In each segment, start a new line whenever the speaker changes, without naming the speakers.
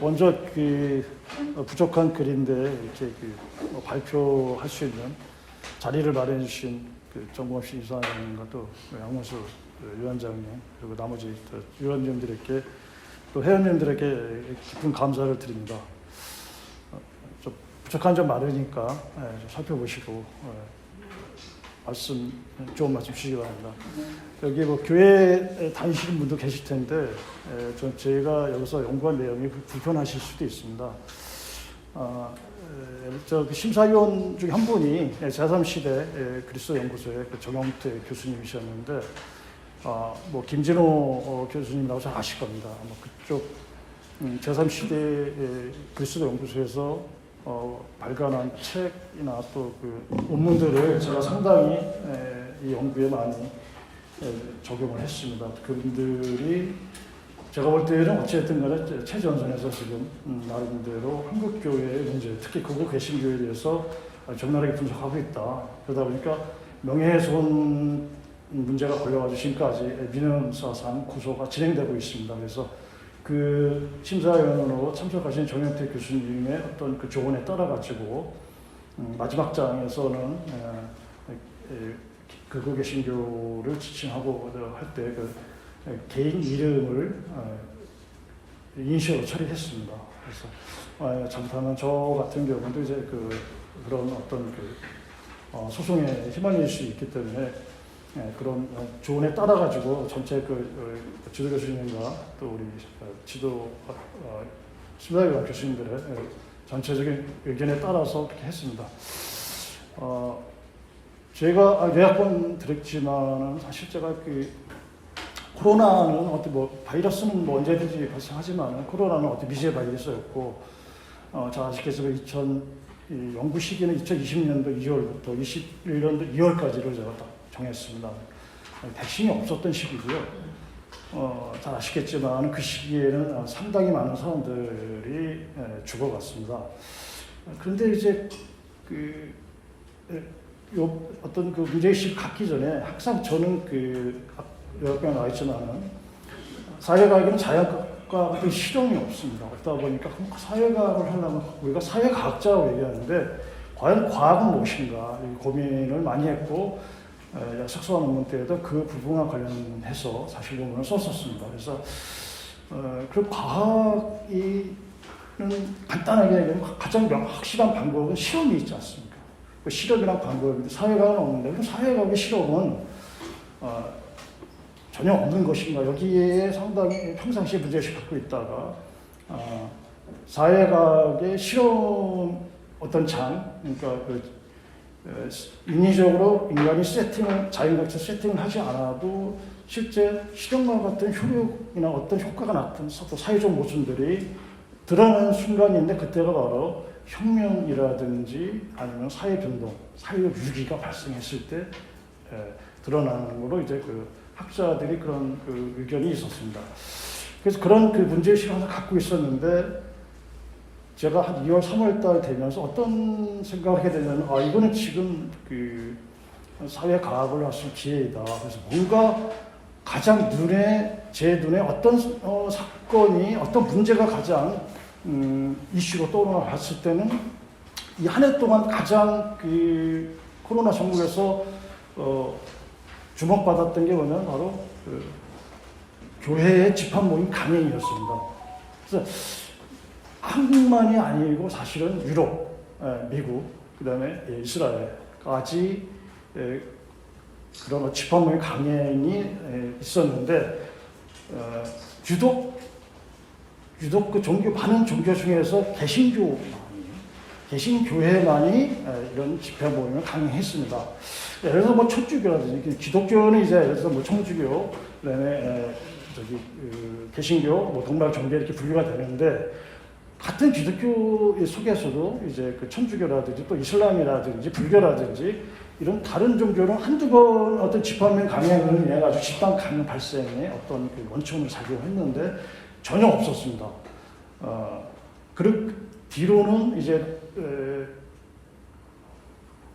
먼저 부족한 글인데 이렇게 발표할 수 있는 자리를 마련해 주신 정봉합 이사님과 또 양문수 위원장님 그리고 나머지 위원님들에게 또 회원님들에게 깊은 감사를 드립니다. 좀 부족한 점 많으니까 좀 살펴보시고 좋은 말씀 주시기 바랍니다. 여기 교회 다니시는 분도 계실 텐데 제가 여기서 연구한 내용이 불편하실 수도 있습니다. 심사위원 중 한 분이 제3시대 그리스도 연구소의 정영태 교수님이셨는데 김진호 교수님이라고 잘 아실 겁니다. 그쪽 제3시대 그리스도 연구소에서 발간한 책이나 또 논문들을 제가 상당히 이 연구에 많이 적용을 했습니다. 그분들이 제가 볼 때는 어찌됐든 간에 최전선에서 지금 나름대로 한국교회의 문제, 특히 극우 개신교회에 대해서 적나라하게 분석하고 있다. 그러다 보니까 명예훼손 문제가 걸려가지고 지금까지 민원사상 구소가 진행되고 있습니다. 그래서 심사위원으로 참석하신 정영태 교수님의 어떤 조언에 따라가지고 마지막 장에서는 극우 개신교를 지칭하고 할 때 개인 이름을 인식으로 처리했습니다. 그래서 잘못하면 저 같은 경우도 이제 그런 어떤 소송에 휘말릴 수 있기 때문에 그런 조언에 따라 가지고 전체 지도 교수님과 또 우리 심사위원 교수님들의 전체적인 의견에 따라서 그렇게 했습니다. 제가 요약본 드렸지만은 사실 제가 코로나는 바이러스는 언제든지 발생하지만 코로나는 미제 바이러스였고 잘 아시겠지만 연구 시기는 2020년도 2월부터 21년도 2월까지를 제가 딱 정했습니다. 백신이 없었던 시기고요. 잘 아시겠지만 그 시기에는 상당히 많은 사람들이 죽어갔습니다. 그런데 이제 어떤 문제의식을 갖기 전에 항상 저는 요약병에 나와 있지만은 사회과학에는 자연과 어떤 실험이 없습니다. 그러다 보니까 사회과학을 하려면 우리가 사회과학자라고 얘기하는데 과연 과학은 무엇인가 고민을 많이 했고 석사 논문 때에도 그 부분과 관련해서 사실 논문을 썼었습니다. 그래서 그 과학이는 간단하게 얘기하면 가장 확실한 방법은 실험이 있지 않습니까? 실험이란 방법인데 사회과학은 없는데 그럼 사회과학의 실험은 전혀 없는 것인가 여기에 상당히 평상시에 문제의식을 갖고 있다가 사회과학의 실험 어떤 그러니까 인위적으로 인간이 자연각자 세팅을 하지 않아도 실제 실험과 같은 효력이나 어떤 효과가 나타난 사회적 모순들이 드러나는 순간인데 그때가 바로 혁명이라든지 아니면 사회변동, 사회적 위기가 발생했을 때 드러나는 거로 이제 학자들이 그런 의견이 있었습니다. 그래서 그런 문제의식을 항상 갖고 있었는데 제가 한 2월, 3월 달 되면서 어떤 생각을 하게 되냐면 이거는 지금 사회과학을 할 수 있는 기회이다. 그래서 뭔가 가장 제 눈에 어떤 사건이 어떤 문제가 가장 이슈로 떠올랐을 때는 이 한 해 동안 가장 코로나 전국에서 주목받았던 게 뭐냐면 바로 교회의 집합 모임 강행이었습니다. 그래서 한국만이 아니고 사실은 유럽, 미국, 그다음에 이스라엘까지 그런 집합 모임 강행이 있었는데 유독 많은 종교 중에서 개신교회만이 이런 집회 모임을 강행했습니다. 예를 들어서 천주교라든지 기독교는 이제 예를 들어서 천주교, 그다음에 개신교, 동락 정계 이렇게 분류가 되는데 같은 기독교 속에서도 이제 천주교라든지 또 이슬람이라든지 불교라든지 이런 다른 종교는 한두 번 어떤 집합명 강행을 인해 가지고 집단 감염 발생에 어떤 원천을 작용했는데 전혀 없었습니다. 뒤로는 이제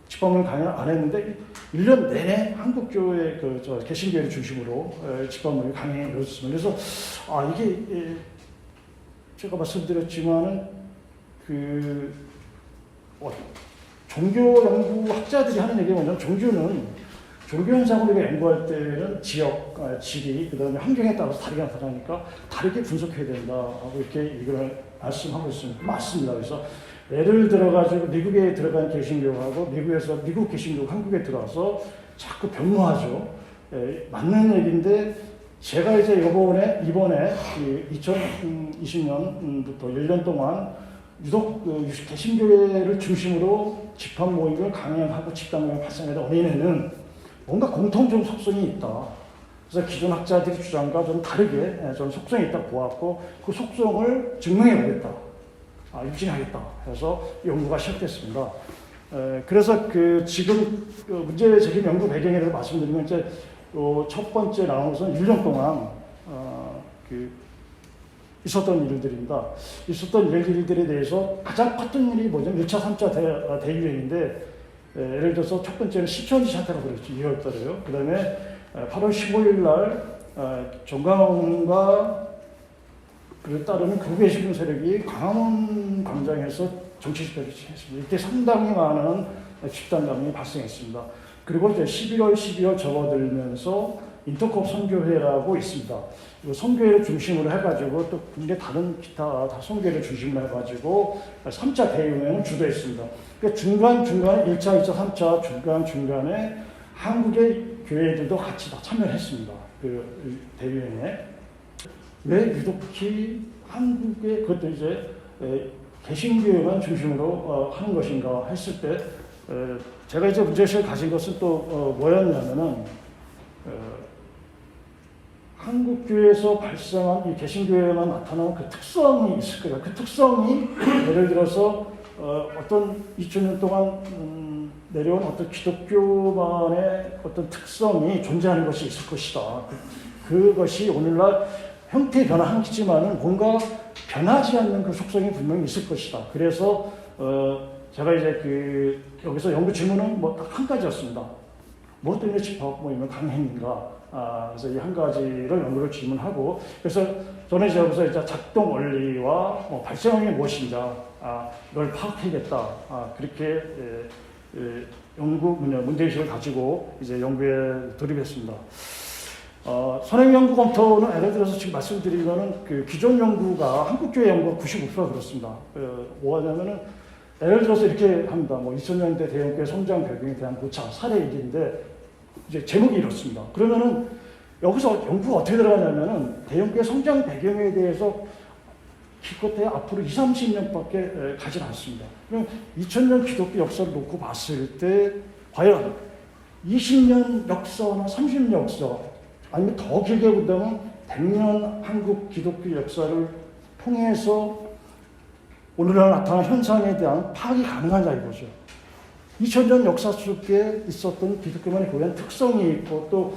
집합명 강행을 안 했는데 1년 내내 한국교회 개신교회를 중심으로 집합명이 강행이 이루어졌습니다. 그래서 이게 제가 말씀드렸지만은 종교 연구 학자들이 하는 얘기가 뭐냐면 종교 현상을 우리가 연구할 때는 지역, 지리, 그다음에 환경에 따라서 다르게 나타나니까 다르게 분석해야 된다 하고 이렇게 이걸 말씀하고 있습니다. 맞습니다. 그래서 예를 들어가지고 미국에 들어간 개신교하고 미국에서 미국 개신교 한국에 들어와서 자꾸 변모하죠. 맞는 얘기인데 제가 이제 이번에 2020년부터 1년 동안 유독 개신교회를 중심으로 집합 모임을 강행하고 집단 모임을 발생하는 원인에는 뭔가 공통적 속성이 있다. 그래서 기존 학자들의 주장과 좀 다르게 저는 속성이 있다고 보았고 그 속성을 증명해보겠다. 입증하겠다. 해서 연구가 시작됐습니다. 그래서 지금 문제 제기 연구 배경에 대해서 말씀드리면 이제 첫 번째 나눠서 1년 동안 있었던 일들입니다. 있었던 일들에 대해서 가장 컸던 일이 뭐냐면 1차, 3차 대유행인데 예를 들어서 첫 번째는 시천지 사태가 그랬죠. 2월 달에요. 그 다음에 8월 15일 날 정강원과 그에 따르는 극우개신교 세력이 광화문 광장에서 정치 집회를 했습니다. 이때 상당히 많은 집단감이 발생했습니다. 그리고 이제 11월, 12월 접어들면서 인터컵 선교회라고 있습니다. 이 선교회를 중심으로 해가지고 또 국내 다른 기타 다 선교회를 중심으로 해가지고 3차 대유행을 주도했습니다. 그러니까 중간중간에 1차, 2차, 3차 중간중간에 한국의 교회들도 같이 다 참여를 했습니다. 그 대유행에. 왜 유독히 한국의 그것도 이제 개신교회만 중심으로 하는 것인가 했을 때 제가 이제 문제의식을 가진 것은 또 뭐였냐면은 한국교회에서 발생한 이 개신교회에만 나타나는 그 특성이 있을 거예요. 그 특성이 예를 들어서 어떤 2000년 동안 내려온 어떤 기독교만의 어떤 특성이 존재하는 것이 있을 것이다. 그것이 오늘날 형태 변화하지만은 뭔가 변하지 않는 그 속성이 분명히 있을 것이다. 그래서 제가 이제 여기서 연구 질문은 뭐 딱 한 가지였습니다. 뭐 때문에 집합 모임을 강행인가? 그래서 이 한 가지를 연구를 질문하고 그래서 저는 이제 여기서 이제 작동 원리와 발생원이 무엇인가 이걸 파악해야겠다. 그렇게 연구 문제의식을 가지고 이제 연구에 돌입했습니다. 선행 연구 검토는 예를 들어서 지금 말씀드리면은 그 기존 연구가 한국교회 연구가 95%가 그렇습니다. 뭐 하냐면은 예를 들어서 이렇게 합니다. 2000년대 대형교회 성장 배경에 대한 고차 사례 얘기인데 이제 제목이 이렇습니다. 그러면은 여기서 연구가 어떻게 들어가냐면은 대형교회 성장 배경에 대해서 기껏해 앞으로 20, 30년밖에 가지 않습니다. 그럼 2000년 기독교 역사를 놓고 봤을 때 과연 20년 역사나 30년 역사 아니면 더 길게 본다면 100년 한국 기독교 역사를 통해서 오늘날 나타난 현상에 대한 파악이 가능하냐 이거죠. 2000년 역사 속에 있었던 기독교만의 고유한 특성이 있고 또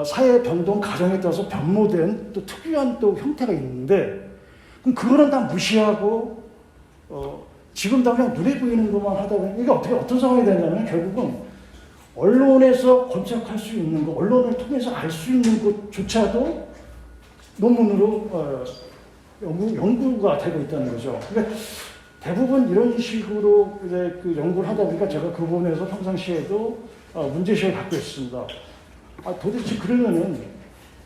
사회 변동 과정에 따라서 변모된 또 특유한 또 형태가 있는데 그럼 그거는 다 무시하고 지금 다 그냥 눈에 보이는 것만 하다 보니 이게 어떤 상황이 되냐면 결국은 언론에서 검색할 수 있는 것, 언론을 통해서 알 수 있는 것조차도 논문으로 연구가 되고 있다는 거죠. 그러니까 대부분 이런 식으로 이제 그 연구를 하다 보니까 제가 그 부분에서 평상시에도 문제의식을 갖고 있습니다. 도대체 그러면은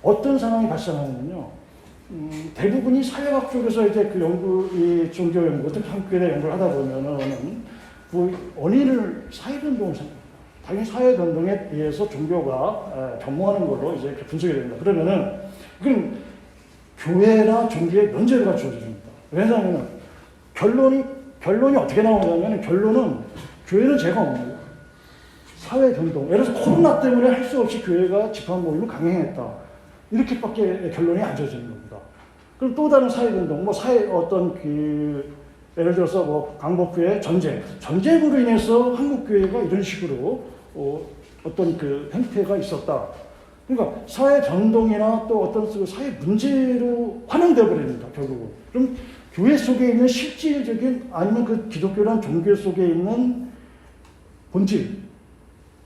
어떤 상황이 발생하냐면요. 대부분이 사회학 쪽에서 이제 그 이 종교 연구, 특히 한국교회 연구를 하다 보면은 그 원인을 사회변동을 생각합니다. 당연히 사회변동에 의해서 종교가 변모하는 걸로 이제 분석이 됩니다. 그러면은 그럼 교회나 종교에 면죄부가 주어집니다. 왜냐하면 결론이 어떻게 나오냐면 결론은 교회는 죄가 없는 거예요. 사회 변동. 예를 들어서 코로나 때문에 할 수 없이 교회가 집합 모임을 강행했다. 이렇게밖에 결론이 안 지어지는 겁니다. 그럼 또 다른 사회 변동, 예를 들어서 광복후의 전쟁으로 인해서 한국 교회가 이런 식으로 어떤 그 행태가 있었다. 그러니까 사회 변동이나 또 어떤 사회 문제로 환영되어 버립니다. 결국은. 그럼 교회 속에 있는 실질적인 아니면 그 기독교란 종교 속에 있는 본질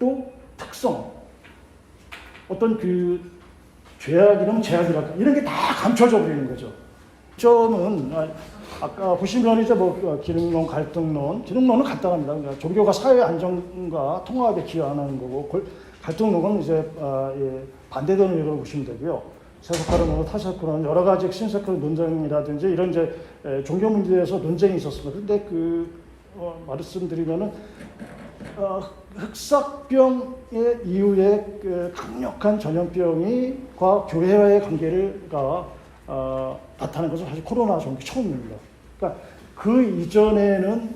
또 특성 어떤 그 죄악이라면 죄악이랄까 이런 게 다 감춰져 버리는 거죠. 점은 아까 보시면 이제 뭐 기능론, 기능론은 간단합니다. 그러니까 종교가 사회 안정과 통합에 기여하는 거고 갈등론은 이제 반대되는 이유로 보시면 되고요. 세속화론, 타석화론 여러 가지 신세권 논쟁이라든지 이런 이제 종교 문제에서 논쟁이 있었습니다. 그런데 말씀드리면은 흑사병의 이후에 강력한 전염병과 교회와의 관계가 나타난 것은 사실 코로나 전기 처음입니다. 그러니까 그 이전에는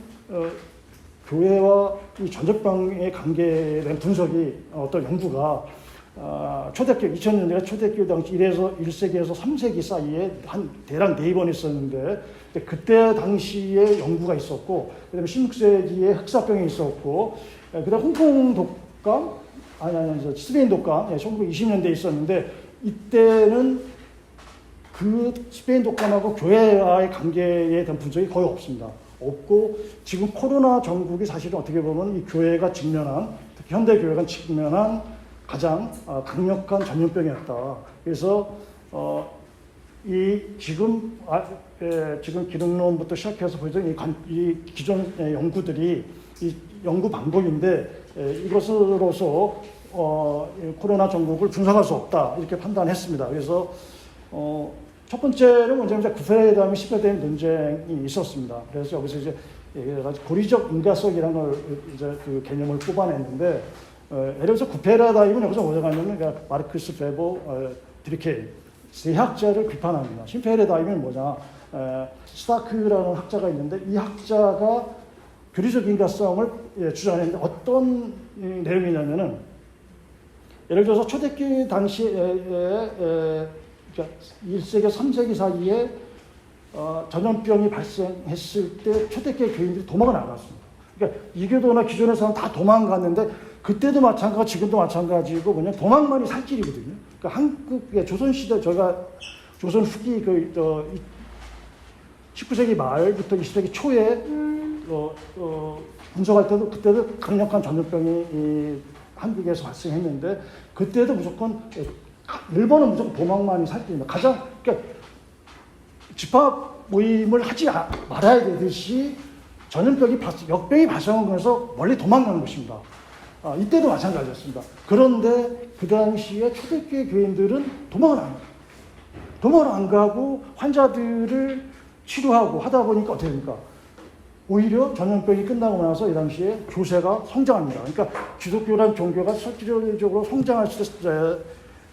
교회와 이 전염병의 관계에 대한 분석이 어떤 연구가 초대교 2000년대 초대교 당시 1세기에서 3세기 사이에 한 대략 4번 있었는데 그때 당시에 연구가 있었고 그다음에 16세기에 흑사병이 있었고 그다음 홍콩 독감 스페인 독감 1920년대에 있었는데 이때는 그 스페인 독감하고 교회와의 관계에 대한 분석이 거의 없습니다. 없고 지금 코로나 전국이 사실은 어떻게 보면 이 교회가 직면한 특히 현대 교회가 직면한 가장 강력한 전염병이었다. 그래서 지금 기능론부터 시작해서 보여준 이 기존 연구들이 이 연구 방법인데 이것으로서 코로나 전국을 분석할 수 없다 이렇게 판단했습니다. 그래서 첫 번째는 먼저 이제 구패에 대한 시패에 대한 논쟁이 있었습니다. 그래서 여기서 이제 고리적 인과성이라는 걸 이제 그 개념을 뽑아냈는데 예를 들어서 구페라다임은 여기서 뭐가 있냐면 그러니까 마르크스, 베버, 드리케이 세 학자를 비판합니다. 심페레다임은 뭐냐? 스타크라는 학자가 있는데 이 학자가 교리적 인과성을 주장했는데 어떤 내용이냐면은 예를 들어서 초대교회 당시에 그러니까 1세기, 3세기 사이에 전염병이 발생했을 때 초대교회 교인들이 도망을 나갔습니다. 그러니까 이교도나 기존에서는 다 도망갔는데 그때도 마찬가지고 지금도 마찬가지고 뭐냐 도망만이 살길이거든요. 그러니까 한국의 조선시대 저희가 조선 후기 19세기 말부터 20세기 초에 분석할 때도 그때도 강력한 전염병이 한국에서 발생했는데 그때도 무조건 일본은 무조건 도망만이 살길입니다. 그러니까 집합 모임을 하지 말아야 되듯이 역병이 발생하면서 멀리 도망가는 것입니다. 이때도 마찬가지였습니다. 그런데 그 당시에 초대교회 교인들은 도망을 안 가고 환자들을 치료하고 하다 보니까 어떻게 됩니까? 오히려 전염병이 끝나고 나서 이 당시에 교세가 성장합니다. 그러니까 기독교란 종교가 실질적으로 성장할 수 있어요.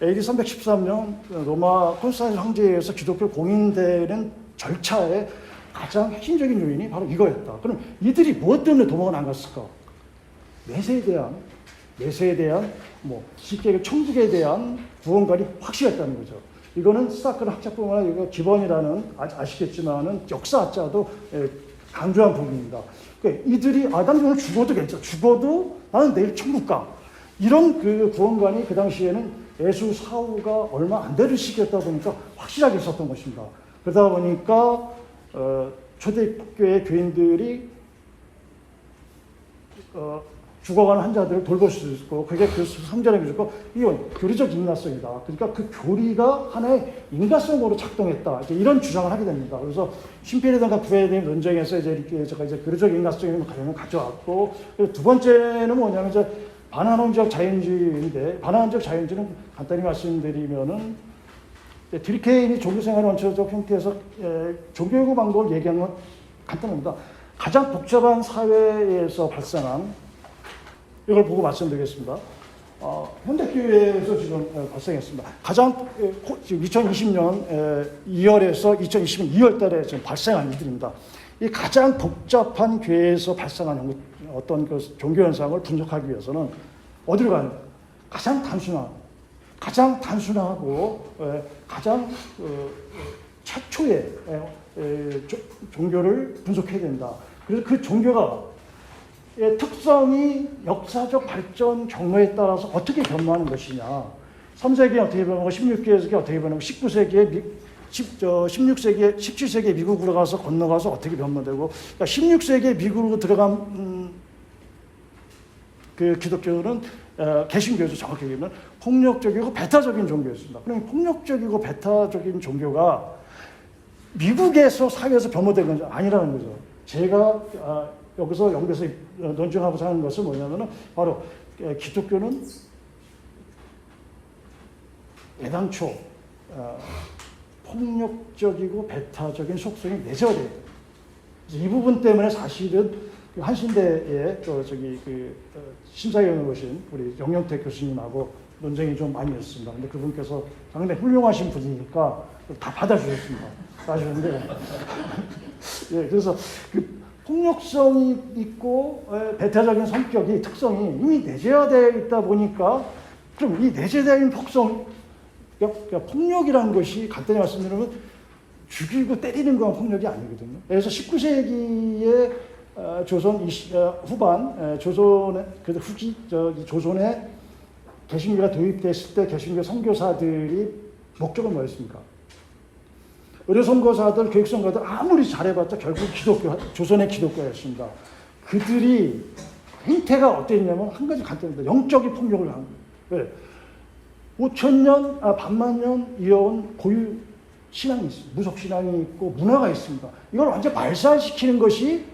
AD 313년 로마 콘스탄틴 황제에 의해서 기독교 공인되는 절차의 가장 핵심적인 요인이 바로 이거였다. 그럼 이들이 무엇 때문에 도망을 안 갔을까? 내세에 대한 쉽게 천국에 대한 구원관이 확실했다는 거죠. 이거는 스타크는 학자뿐만 아니라 이거 기본이라는 아시겠지만은 역사학자도 강조한 부분입니다. 그러니까 이들이 난 오늘 죽어도 괜찮아. 죽어도 나는 내일 천국 가. 이런 그 구원관이 그 당시에는 예수 사후가 얼마 안 되는 시기였다 보니까 확실하게 있었던 것입니다. 그러다 보니까 초대교회 교인들이 죽어가는 환자들을 돌볼 수 있고 그게 그 성전의 교리고 이건 교리적 인과성이다. 그러니까 그 교리가 하나의 인과성으로 작동했다. 이런 주장을 하게 됩니다. 그래서 심필이든가 구애에 대한 논쟁에서 이제 제가 교리적 인과성의 개념을 가져왔고 두 번째는 뭐냐면 이제 반환원적 자연주의인데 반환원적 자연주의는 간단히 말씀드리면은 드리케인이 종교생활의 원초적 형태에서 종교교육 방법을 얘기하는 건 간단합니다. 가장 복잡한 사회에서 발생한 이걸 보고 말씀드리겠습니다. 현대교회에서 지금 발생했습니다. 가장 지금 2020년 2월에서 2020년 2월 달에 지금 발생한 일들입니다. 이 가장 복잡한 교회에서 발생한 어떤 그 종교 현상을 분석하기 위해서는 어디로 가는 거예요? 가장 단순하고 가장 최초의 종교를 분석해야 된다. 그래서 그 종교가 특성이 역사적 발전 경로에 따라서 어떻게 변화하는 것이냐. 3세기에 어떻게 변하고 16세기에 어떻게 변하고 19세기에 16세기에 17세기에 미국으로 가서 건너가서 어떻게 변화되고 그러니까 16세기에 미국으로 들어간 그 기독교는 개신교에서 정확히 얘기하면 폭력적이고 배타적인 종교였습니다. 그럼 폭력적이고 배타적인 종교가 미국에서 사회에서 변모된 건 아니라는 거죠. 제가 여기서 영국에서 논증하고 사는 것은 뭐냐면은 바로 기독교는 애당초 폭력적이고 배타적인 속성이 내재되어 있다. 이 부분 때문에 사실은 한신대의 심사위원을 오신 우리 영영택 교수님하고 논쟁이 좀 많이 있었습니다. 근데 그분께서 상당히 훌륭하신 분이니까 다 받아주셨습니다. 받아주셨는데, 예, 그래서 그 폭력성이 있고 배타적인 성격이 특성이 이미 내재되어 있다 보니까 그럼 이 내재된 그러니까 폭력이라는 것이 간단히 말씀드리면 죽이고 때리는 건 폭력이 아니거든요. 그래서 19세기에 조선 후반 조선의 후기 조선에 개신교가 도입됐을 때 개신교 선교사들이 목적은 뭐였습니까? 의료 선교사들, 교육 선교사들 아무리 잘해봤자 결국 조선의 기독교였습니다. 그들이 행태가 어땠냐면 한 가지 간단합니다. 영적인 폭력을 한 거예요. 왜? 5,000년, 반만 년 이어온 고유 신앙이 있습니다. 무속 신앙이 있고 문화가 있습니다. 이걸 완전 말살시키는 것이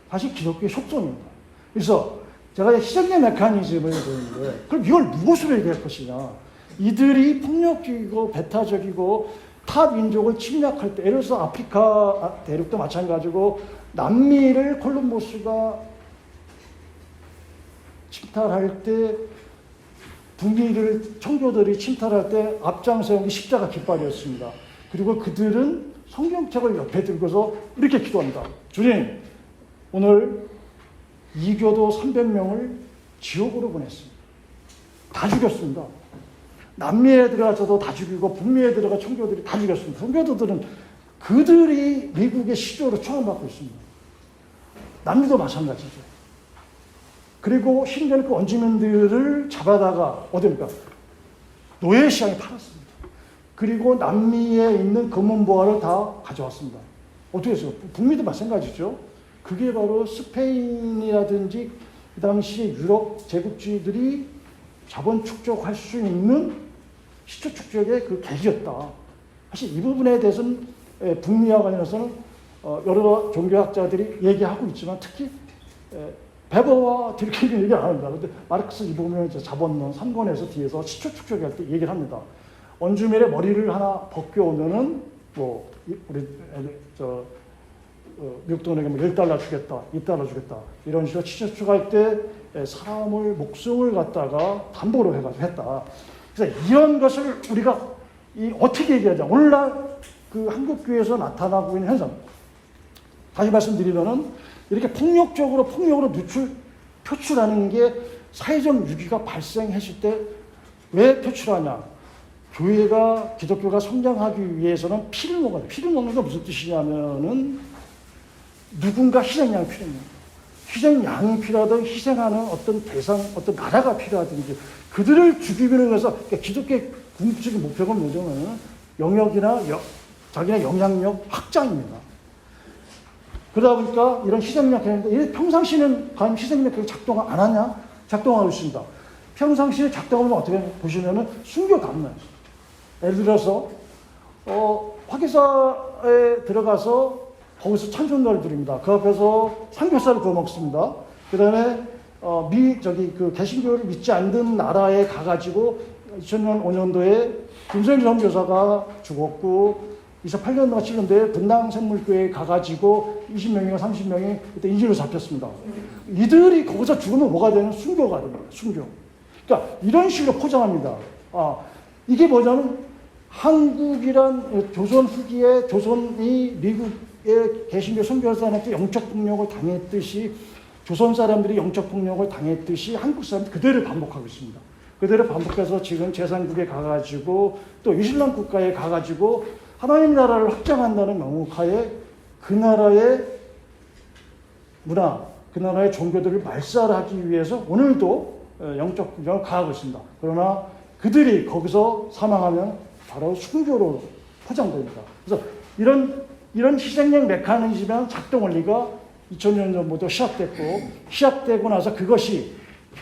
사실 기독교의 속성입니다. 그래서 제가 희생의 메커니즘을 보는데 그럼 이걸 무엇으로 얘기할 것이냐. 이들이 폭력적이고 배타적이고 타 민족을 침략할 때 예를 들어서 아프리카 대륙도 마찬가지고 남미를 콜럼버스가 침탈할 때 북미를 청교들이 침탈할 때 앞장서온 게 십자가 깃발이었습니다. 그리고 그들은 성경책을 옆에 들고서 이렇게 기도합니다. 주님, 오늘 이교도 300명을 지옥으로 보냈습니다. 다 죽였습니다. 남미에 들어가서도 다 죽이고 북미에 들어가 청교들이 다 죽였습니다. 청교도들은 그들이 미국의 시조로 추앙받고 있습니다. 남미도 마찬가지죠. 그리고 심지어는 그 원주민들을 잡아다가 어디입니까? 노예 시장에 팔았습니다. 그리고 남미에 있는 금은보화를 다 가져왔습니다. 어떻게 했어요? 북미도 마찬가지죠. 그게 바로 스페인이라든지 그 당시 유럽 제국주의들이 자본 축적할 수 있는 시초 축적의 그 계기였다. 사실 이 부분에 대해서는 북미와 관련해서는 여러 종교학자들이 얘기하고 있지만 특히 베버와 딜킨은 얘기 안 합니다. 근데 마르크스 이 부분은 자본론 3권에서 뒤에서 시초 축적할 때 얘기를 합니다. 원주민의 머리를 하나 벗겨오면은 뭐 우리 미국 돈에게 뭐 $1 주겠다, $2 주겠다 이런 식으로 시초 축적할 때 사람을 목숨을 갖다가 담보로 해가지고 했다. 그래서 이런 것을 우리가 어떻게 얘기하자. 오늘날 그 한국교회에서 나타나고 있는 현상. 다시 말씀드리면은 이렇게 폭력으로 표출하는 게 사회적 위기가 발생했을 때 왜 표출하냐? 교회가, 기독교가 성장하기 위해서는 피를 먹어야 돼. 피를 먹는 건 무슨 뜻이냐면은 누군가 희생양이 필요합니다. 희생양이 필요하든 희생하는 어떤 대상, 어떤 나라가 필요하든지 그들을 죽이기 위해서 그러니까 기독교의 궁극적인 목표가 뭐냐면 영역이나 자기네 영향력 확장입니다. 그러다 보니까 이런 희생력 했는데 평상시는 과연 희생력이 작동 안 하냐? 작동하고 있습니다. 평상시에 작동하면 어떻게 보시면은 순교가 안 나요. 예를 들어서 화기사에 들어가서 거기서 찬송가를 드립니다. 그 앞에서 삼겹살을 구워 먹습니다. 그 다음에 그 개신교를 믿지 않는 나라에 가가지고 2000년 5년도에 김선일 선교사가 죽었고 28년도가 7년도에 분당샘물교회에 가가지고 20명인가 30명이 그때 인질로 잡혔습니다. 이들이 거기서 죽으면 뭐가 되는? 순교가 됩니다. 순교. 그러니까 이런 식으로 포장합니다. 이게 뭐냐면 한국이란 조선 후기에 조선이 미국의 개신교 선교사한테 영적 폭력을 당했듯이 조선 사람들이 영적 폭력을 당했듯이 한국 사람들이 그대로 반복하고 있습니다. 그대로 반복해서 지금 제3국에 가가지고 또 이슬람 국가에 가가지고 하나님 나라를 확장한다는 명목하에 그 나라의 문화, 그 나라의 종교들을 말살하기 위해서 오늘도 영적 폭력을 가하고 있습니다. 그러나 그들이 거기서 사망하면 바로 순교로 포장됩니다. 그래서 이런 희생력 메커니즘의 작동 원리가 2000년 전부터 시작되고 나서 그것이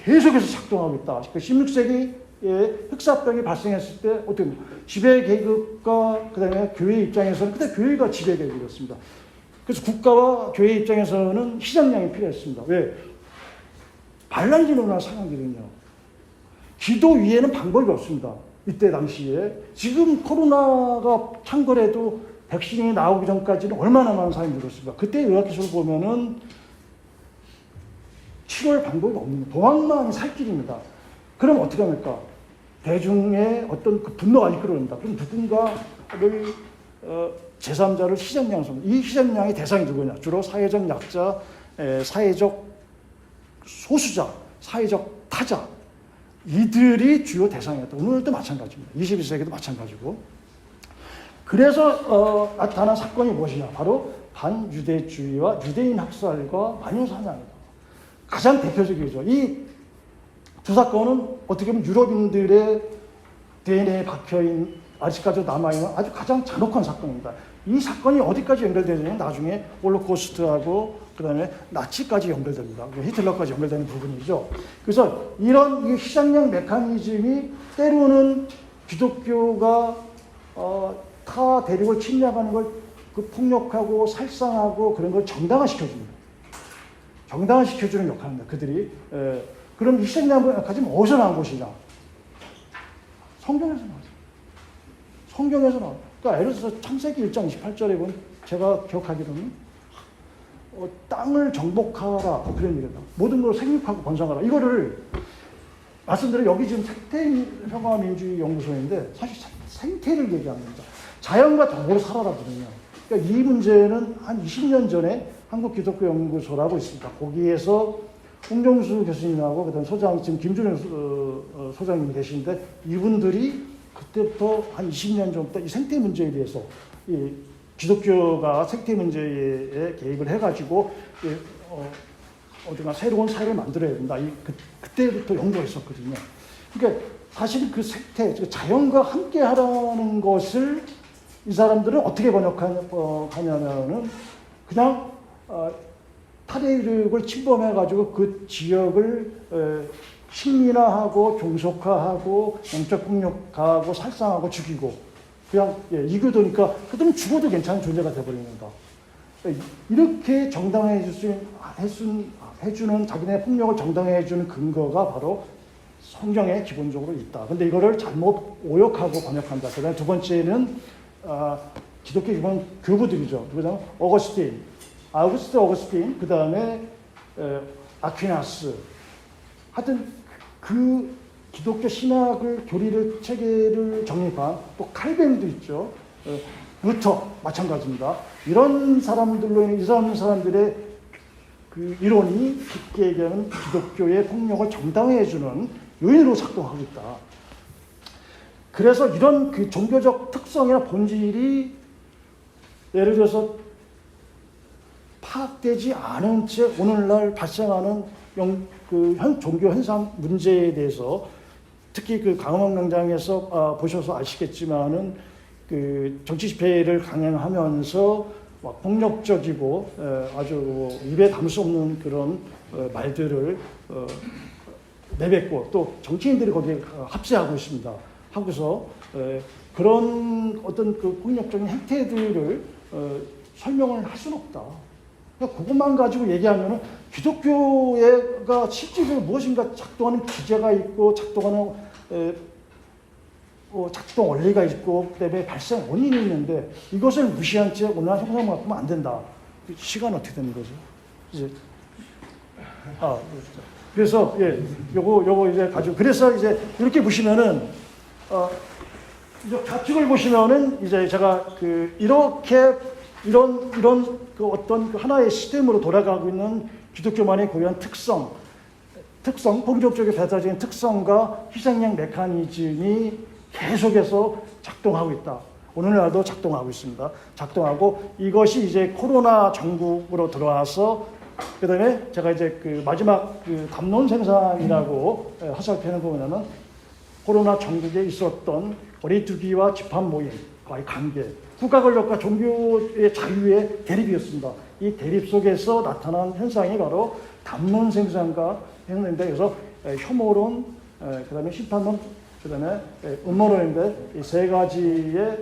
계속해서 작동하고 있다. 16세기 흑사병이 발생했을 때 어떻게 지배 계급과 그다음에 교회 입장에서는 그때 교회가 지배 계급이었습니다. 그래서 국가와 교회 입장에서는 희생양이 필요했습니다. 왜? 반란이 일어날 상황이거든요. 기도 위에는 방법이 없습니다. 이때 당시에. 지금 코로나가 창궐해도 백신이 나오기 전까지는 얼마나 많은 사람이 들었습니까? 그때 의학기술을 보면은 치료할 방법이 없는, 도망만 살 길입니다. 그럼 어떻게 합니까? 대중의 어떤 그 분노가 이끌어낸다. 그럼 누군가를 제3자를 희생양 성. 이 희생양의 대상이 누구냐? 주로 사회적 약자, 사회적 소수자, 사회적 타자. 이들이 주요 대상이었다. 오늘도 마찬가지입니다. 21세기도 마찬가지고. 그래서 나타난 사건이 무엇이냐? 바로 반유대주의와 유대인 학살과 만유사냥이다. 가장 대표적이죠. 이 두 사건은 어떻게 보면 유럽인들의 DNA에 박혀있는, 아직까지 남아있는 아주 가장 잔혹한 사건입니다. 이 사건이 어디까지 연결되냐면 나중에 홀로코스트하고 그 다음에 나치까지 연결됩니다. 히틀러까지 연결되는 부분이죠. 그래서 이런 희생양 메커니즘이 때로는 기독교가 타 대륙을 침략하는 걸 그 폭력하고 살상하고 그런 걸 정당화시켜줍니다. 정당화시켜주는 역할입니다. 그들이. 그럼 희생양 메커니즘 어디서 나온 것이냐? 성경에서 나왔어요. 성경에서 나와요. 그러니까 예를 들어서 창세기 1장 28절에 보면 제가 기억하기로는 땅을 정복하라 그런 얘기다. 모든 걸 생육하고 번성하라. 이거를 말씀드려 여기 지금 생태평화민주주의 연구소인데 사실 생태를 얘기합니다. 자연과 더불어 살아라거든요. 그러니까 이 문제는 한 20년 전에 한국기독교연구소라고 있습니다. 거기에서 홍정수 교수님하고 그다음 소장 지금 김준영 소장님이 계시는데 이분들이 그때부터 한 20년 전부터 이 생태 문제에 대해서 이 기독교가 생태 문제에 개입을 해가지고 어디가 새로운 사회를 만들어야 된다. 그때부터 연구했었거든요. 그러니까 사실 그 생태, 자연과 함께 하라는 것을 이 사람들은 어떻게 번역하냐면은 그냥 타대륙을 침범해가지고 그 지역을 식민화하고 종속화하고 영적 폭력하고 살상하고 죽이고 그냥 이교도니까 그들은 죽어도 괜찮은 존재가 되어버립니다. 이렇게 해주는 자기네 폭력을 정당화해주는 근거가 바로 성경에 기본적으로 있다. 근데 이거를 잘못 오역하고 번역한다. 그다음에 두 번째는 기독교 기본 교부들이죠. 누구냐면 어거스틴, 그 다음에 아퀴나스. 하여튼 그 기독교 신학을 교리를 체계를 정립한 또 칼뱅도 있죠. 루터 마찬가지입니다. 이런 사람들로 인해 이 사람들의 그 이론이 깊게 얘기하는 기독교의 폭력을 정당화해주는 요인으로 작동하고 있다. 그래서 이런 그 종교적 특성이나 본질이 예를 들어서 파악되지 않은 채 오늘날 발생하는 종교 현상 문제에 대해서 특히 그 강원광장에서 보셔서 아시겠지만은 그 정치 집회를 강행하면서 막 폭력적이고 아주 입에 담을 수 없는 그런 말들을 내뱉고 또 정치인들이 거기에 합세하고 있습니다. 하고서 그런 어떤 그 폭력적인 행태들을 설명을 할 수는 없다. 그러니까 그것만 가지고 얘기하면은 기독교가 실질적으로 무엇인가 작동하는 기제가 있고 작동하는 작동 원리가 있고 그다음에 발생 원인이 있는데 이것을 무시한 채 오늘날 형상만 바꾸면 안 된다. 시간 어떻게 되는 거죠? 이제 그래서 요거 이제 가지고 그래서 이제 이렇게 보시면은 이제 좌측을 보시면은 이제 제가 이런 그 어떤 그 하나의 시스템으로 돌아가고 있는 기독교만의 고유한 특성, 폭력적인 배타적인 특성과 희생양 메커니즘이 계속해서 작동하고 있다. 오늘날도 작동하고 있습니다. 작동하고 이것이 이제 코로나 전국으로 들어와서 그다음에 제가 이제 그 마지막 그 담론 생산이라고 화살표를 보면은 코로나 전국에 있었던 거리두기와 집합 모임과의 관계, 국가 권력과 종교의 자유의 대립이었습니다. 이 대립 속에서 나타난 현상이 바로 담론 생산과 했는데 그래서 혐오론, 그다음에 심판론, 그다음에 음모론인데 이 세 가지의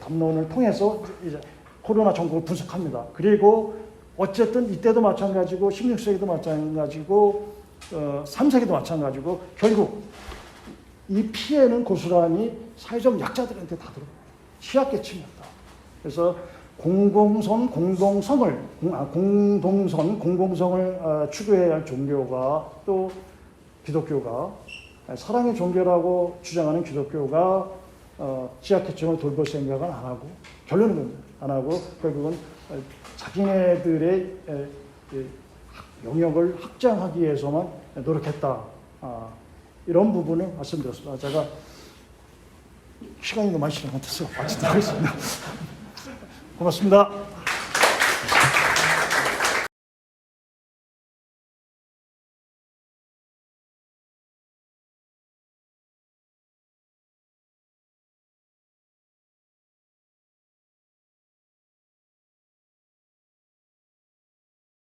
담론을 통해서 이제 코로나 전국을 분석합니다. 그리고 어쨌든 이때도 마찬가지고 16세기도 마찬가지고 3세기도 마찬가지고 결국 이 피해는 고스란히 사회적 약자들한테 다 들어요. 취약계층이었다. 그래서 공동성을 추구해야 할 종교가 또 기독교가 사랑의 종교라고 주장하는 기독교가 취약계층을 돌볼 생각은 안 하고 결론은 안 하고 결국은 자기네들의 영역을 확장하기 위해서만 노력했다. 이런 부분을 말씀드렸습니다. 제가 시간이 너무 많이 지난 것 같아서 마치도록 하겠습니다. 고맙습니다.